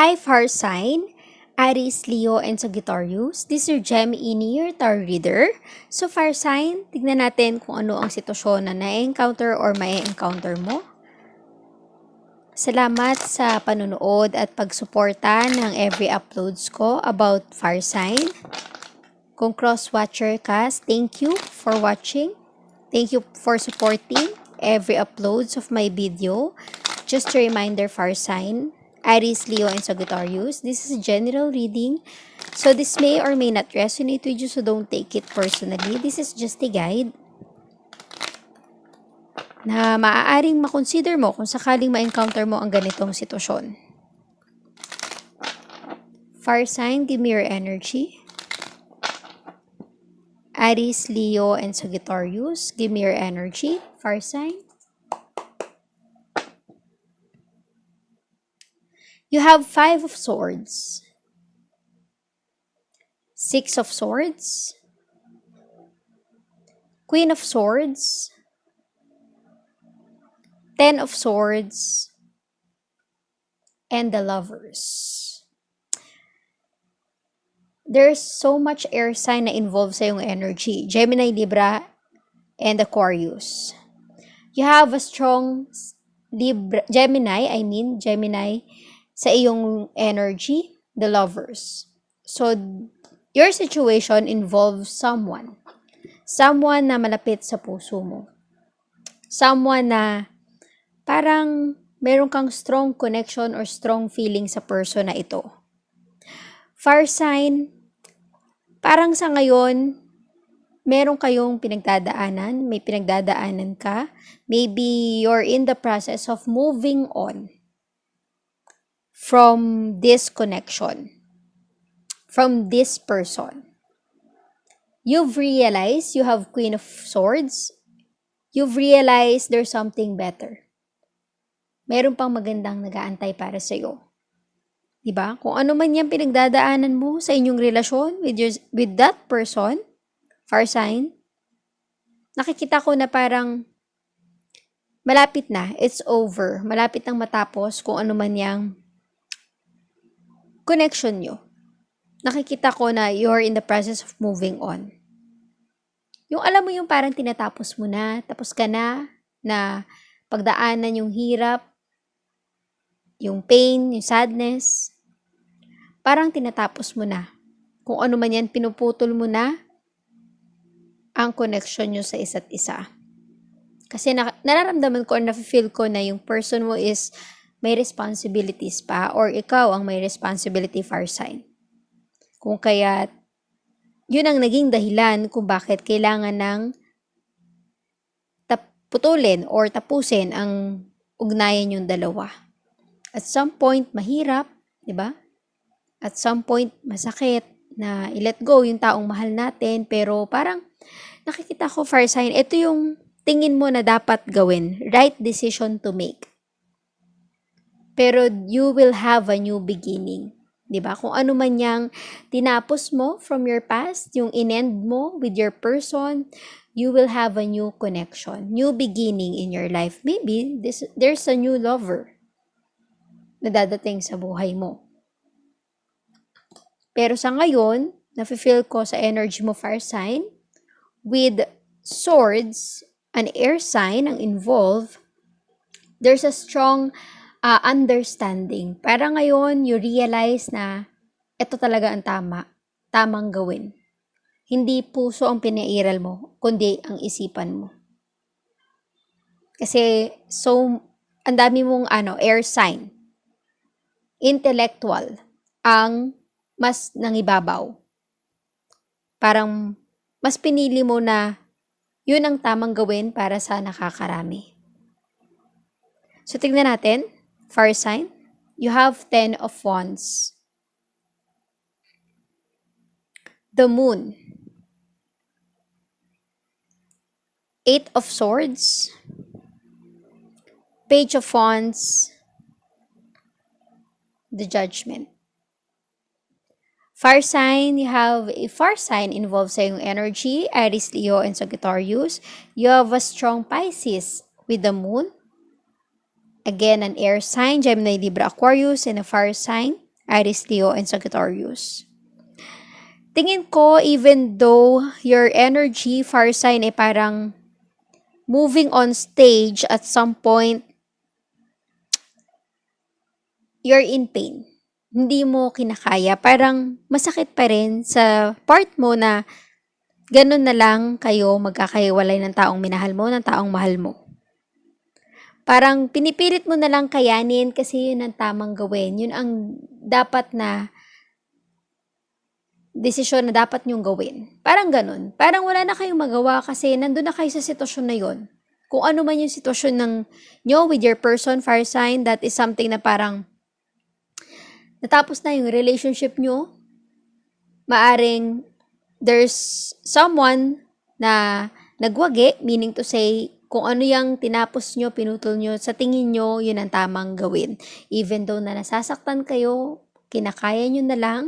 Hi, fire sign, Aries, Leo, and Sagittarius. This is your Gemini, your tarot reader. So, fire sign, tignan natin kung ano ang sitwasyon na na-encounter or may-encounter mo. Salamat sa panunood at pagsuporta ng every uploads ko about fire sign. Kung cross-watcher ka, thank you for watching. Thank you for supporting every uploads of my video. Just a reminder, fire sign, Aries, Leo, and Sagittarius. This is a general reading. So this may or may not resonate with you, so don't take it personally. This is just a guide na maaaring makonsider mo kung sakaling ma-encounter mo ang ganitong sitwasyon. Fire sign, give me your energy. Aries, Leo, and Sagittarius, give me your energy. Fire sign. You have 5 of Swords, 6 of Swords, Queen of Swords, 10 of Swords, and the Lovers. There's so much air sign na involved sa yung energy. Gemini, Libra, and Aquarius. You have a strong Gemini sa iyong energy, the Lovers. So, your situation involves someone na malapit sa puso mo. Someone na parang meron kang strong connection or strong feeling sa person na ito. Fire sign, parang sa ngayon, meron kayong pinagdadaanan, may pinagdadaanan ka. Maybe you're in the process of moving on from this connection, from this person. You've realized you have Queen of Swords. You've realized there's something better. Meron pang magandang nag-aantay para sa'yo. Diba? Kung ano man yung pinagdadaanan mo sa inyong relasyon with that person, fire sign, nakikita ko na parang malapit na, it's over. Malapit nang matapos kung ano man yung connection nyo. Nakikita ko na you're in the process of moving on. Yung alam mo yung parang tinatapos mo na, tapos ka na pagdaanan yung hirap, yung pain, yung sadness, parang tinatapos mo na. Kung ano man yan, pinuputol mo na ang connection nyo sa isa't isa. Kasi nararamdaman ko or nafe-feel ko na yung person mo is may responsibilities pa or ikaw ang may responsibility, fire sign. Kung kaya, yun ang naging dahilan kung bakit kailangan ng putulin or tapusin ang ugnayan yung dalawa. At some point, mahirap, di ba? At some point, masakit na i-let go yung taong mahal natin, pero parang nakikita ko, fire sign, ito yung tingin mo na dapat gawin, right decision to make. Pero you will have a new beginning. Diba? Kung ano man yung tinapos mo from your past, yung in-end mo with your person, you will have a new connection, new beginning in your life. Maybe there's a new lover na dadating sa buhay mo. Pero sa ngayon, nafe-feel ko sa energy mo, fire sign, with swords, an air sign ang involved, there's a strong understanding. Para ngayon, you realize na ito talaga ang tamang gawin. Hindi puso ang pinairal mo, kundi ang isipan mo. Kasi, ang dami mong air sign, intellectual, ang mas nangibabaw. Parang, mas pinili mo na yun ang tamang gawin para sa nakakarami. So, tignan natin. Fire sign, you have 10 of Wands. The Moon. 8 of Swords. Page of Wands. The Judgment. Fire sign, you have a fire sign involved sa iyong energy, Aries, Leo, and Sagittarius. You have a strong Pisces with the Moon. Again, an air sign, Gemini, Libra, Aquarius, and a fire sign, Aries, Leo, and Sagittarius. Tingin ko, even though your energy, fire sign, ay parang moving on stage at some point, you're in pain. Hindi mo kinakaya. Parang masakit pa rin sa part mo na ganun na lang kayo magkakahiwalay ng taong minahal mo, ng taong mahal mo. Parang pinipilit mo na lang kayanin kasi yun ang tamang gawin. Yun ang dapat na desisyon na dapat nyong gawin. Parang ganun. Parang wala na kayong magawa kasi nandun na kayo sa sitwasyon na yun. Kung ano man yung sitwasyon ng nyo with your person, fire sign, that is something na parang natapos na yung relationship nyo. Maaring there's someone na nagwagi, meaning to say, kung ano yung tinapos nyo, pinutol nyo, sa tingin nyo, yun ang tamang gawin. Even though na nasasaktan kayo, kinakaya nyo na lang,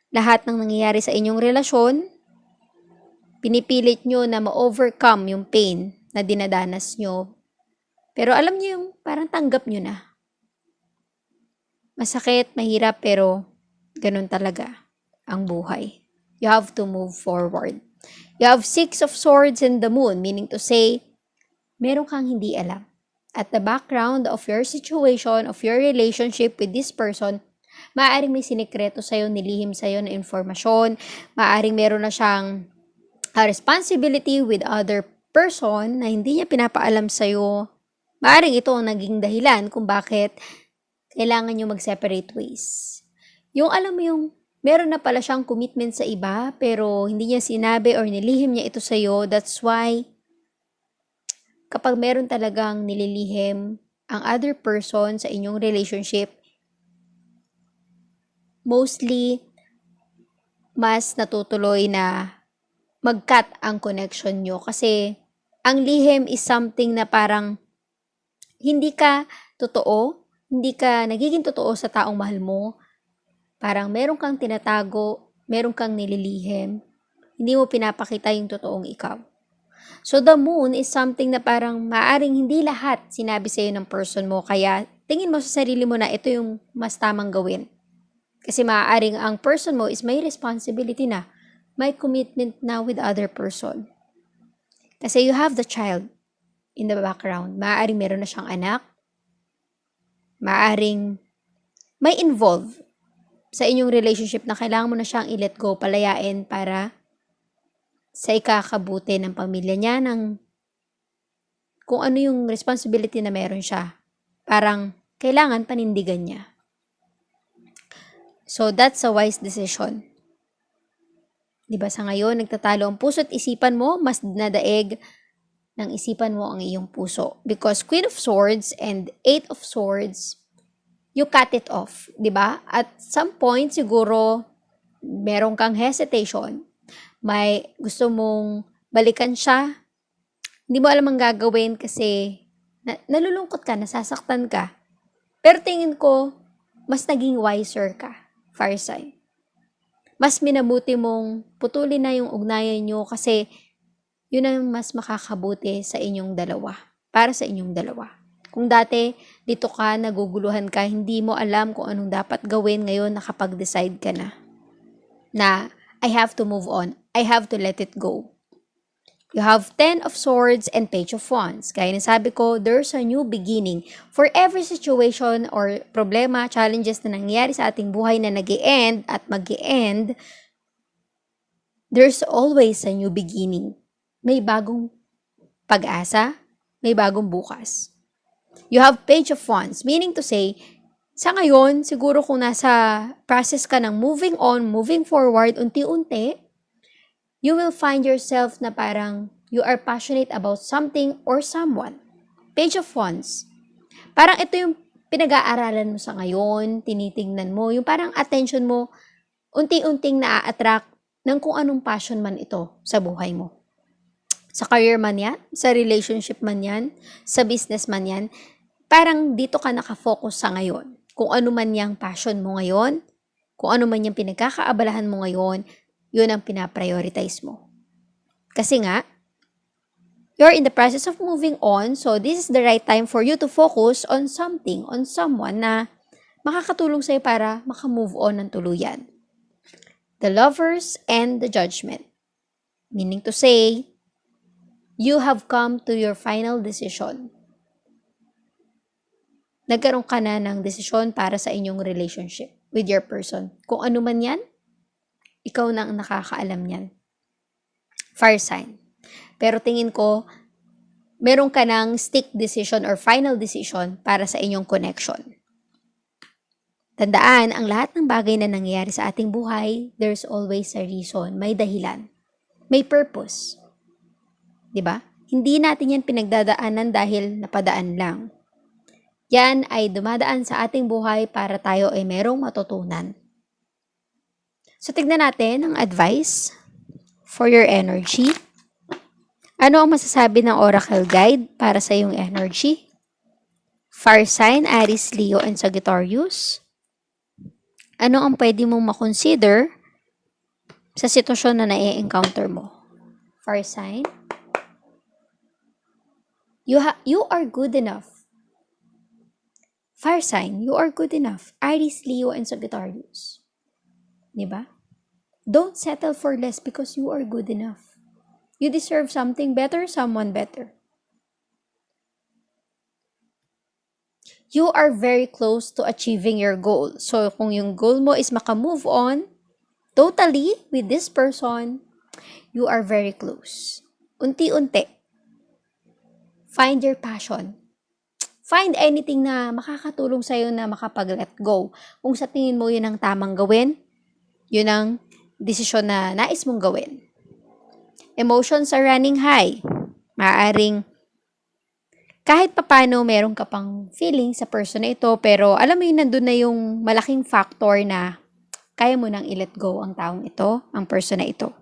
lahat ng nangyayari sa inyong relasyon, pinipilit nyo na ma-overcome yung pain na dinadanas nyo. Pero alam nyo yung parang tanggap nyo na. Masakit, mahirap, pero ganun talaga ang buhay. You have to move forward. You have 6 of Swords and the Moon, meaning to say, meron kang hindi alam. At the background of your situation, of your relationship with this person, maaaring may sinikreto sa'yo, nilihim sa'yo na informasyon, maaaring meron na siyang responsibility with other person na hindi niya pinapaalam sa'yo. Maaaring ito ang naging dahilan kung bakit kailangan nyo mag-separate ways. Yung alam mo yung meron na pala siyang commitment sa iba pero hindi niya sinabi or nilihim niya ito sa'yo, that's why kapag meron talagang nililihim ang other person sa inyong relationship, mostly, mas natutuloy na mag-cut ang connection nyo. Kasi, ang lihim is something na parang hindi ka totoo, hindi ka nagiging totoo sa taong mahal mo. Parang meron kang tinatago, meron kang nililihim, hindi mo pinapakita yung totoong ikaw. So, the moon is something na parang maaring hindi lahat sinabi sa'yo ng person mo. Kaya, tingin mo sa sarili mo na ito yung mas tamang gawin. Kasi maaaring ang person mo is may responsibility na, may commitment na with other person. Kasi you have the child in the background. Maaaring meron na siyang anak. Maaaring may involve sa inyong relationship na kailangan mo na siyang i-let go, palayain para sa ikakabuti ng pamilya niya, ng kung ano yung responsibility na meron siya. Parang kailangan panindigan niya. So, that's a wise decision. Diba sa ngayon, nagtatalo ang puso at isipan mo, mas nadaig ng isipan mo ang iyong puso. Because Queen of Swords and Eight of Swords, you cut it off. Diba? At some point, siguro, meron kang hesitation. May gusto mong balikan siya. Hindi mo alam ang gagawin kasi nalulungkot ka, nasasaktan ka. Pero tingin ko, mas naging wiser ka. Fire sign. Mas minabuti mong putulin na yung ugnayan nyo kasi yun ang mas makakabuti sa inyong dalawa. Para sa inyong dalawa. Kung dati, dito ka, naguguluhan ka, hindi mo alam kung anong dapat gawin, ngayon nakapag-decide ka na I have to move on. I have to let it go. You have 10 of Swords and Page of Wands. Kaya nasabi ko, there's a new beginning. For every situation or problema, challenges na nangyayari sa ating buhay na nag-e-end at mag-e-end, there's always a new beginning. May bagong pag-asa, may bagong bukas. You have Page of Wands, meaning to say, sa ngayon, siguro kung nasa process ka ng moving on, moving forward, unti-unti, you will find yourself na parang you are passionate about something or someone. Page of Wands. Parang ito yung pinag-aaralan mo sa ngayon, tinitingnan mo, yung parang attention mo, unti-unting na-attract ng kung anong passion man ito sa buhay mo. Sa career man yan, sa relationship man yan, sa business man yan, parang dito ka nakafocus sa ngayon. Kung ano man yung passion mo ngayon, kung ano man yung pinagkakaabalahan mo ngayon, yun ang pinaprioritize mo. Kasi nga, you're in the process of moving on, so this is the right time for you to focus on something, on someone na makakatulong sa'yo para makamove on ng tuluyan. The Lovers and the Judgment. Meaning to say, you have come to your final decision. Nagkaroon ka na ng desisyon para sa inyong relationship with your person. Kung ano man yan, ikaw na ang nakakaalam yan. Fire sign. Pero tingin ko, meron ka ng stick decision or final decision para sa inyong connection. Tandaan, ang lahat ng bagay na nangyayari sa ating buhay, there's always a reason, may dahilan, may purpose. 'Di ba? Hindi natin yan pinagdadaanan dahil napadaan lang. Yan ay dumadaan sa ating buhay para tayo ay merong matutunan. So, tignan natin ang advice for your energy. Ano ang masasabi ng Oracle Guide para sa iyong energy? Fire sign, Aries, Leo, and Sagittarius. Ano ang pwede mong makonsider sa sitwasyon na na-encounter mo? Fire sign. You are good enough. Fire sign, you are good enough. Aries, Leo, and Sagittarius. Diba? Don't settle for less because you are good enough. You deserve something better, someone better. You are very close to achieving your goal. So, kung yung goal mo is makamove on totally with this person, you are very close. Unti-unti. Find your passion. Find anything na makakatulong sa'yo na makapag-let go. Kung sa tingin mo yun ang tamang gawin, yun ang desisyon na nais mong gawin. Emotions are running high. Maaaring kahit papano meron ka pang feeling sa person na ito, pero alam mo yun, nandun na yung malaking factor na kaya mo nang i-let go ang taong ito, ang person na ito.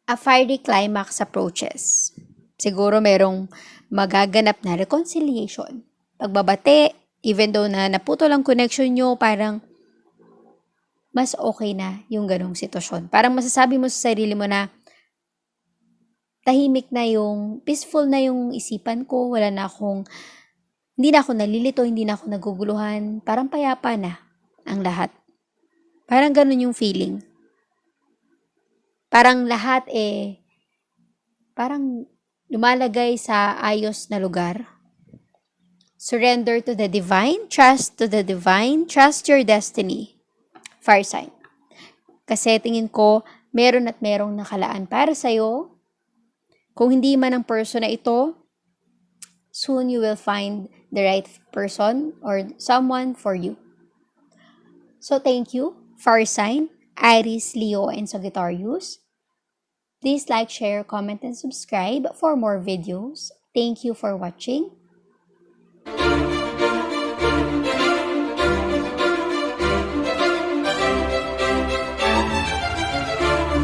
A fiery climax approaches. Siguro merong magaganap na reconciliation. Pagbabate, even though na naputol ang connection nyo, parang mas okay na yung ganong sitwasyon. Parang masasabi mo sa sarili mo na tahimik na yung, peaceful na yung isipan ko, hindi na ako nalilito, hindi na ako naguguluhan, parang payapa na ang lahat. Parang ganon yung feeling. Parang lahat parang lumalagay sa ayos na lugar. Surrender to the divine, trust to the divine, trust your destiny. Fire sign. Kasi tingin ko, meron at merong nakalaan para sa'yo. Kung hindi man ang person na ito, soon you will find the right person or someone for you. So thank you, fire sign, Aries, Leo, and Sagittarius. Please like, share, comment, and subscribe for more videos. Thank you for watching.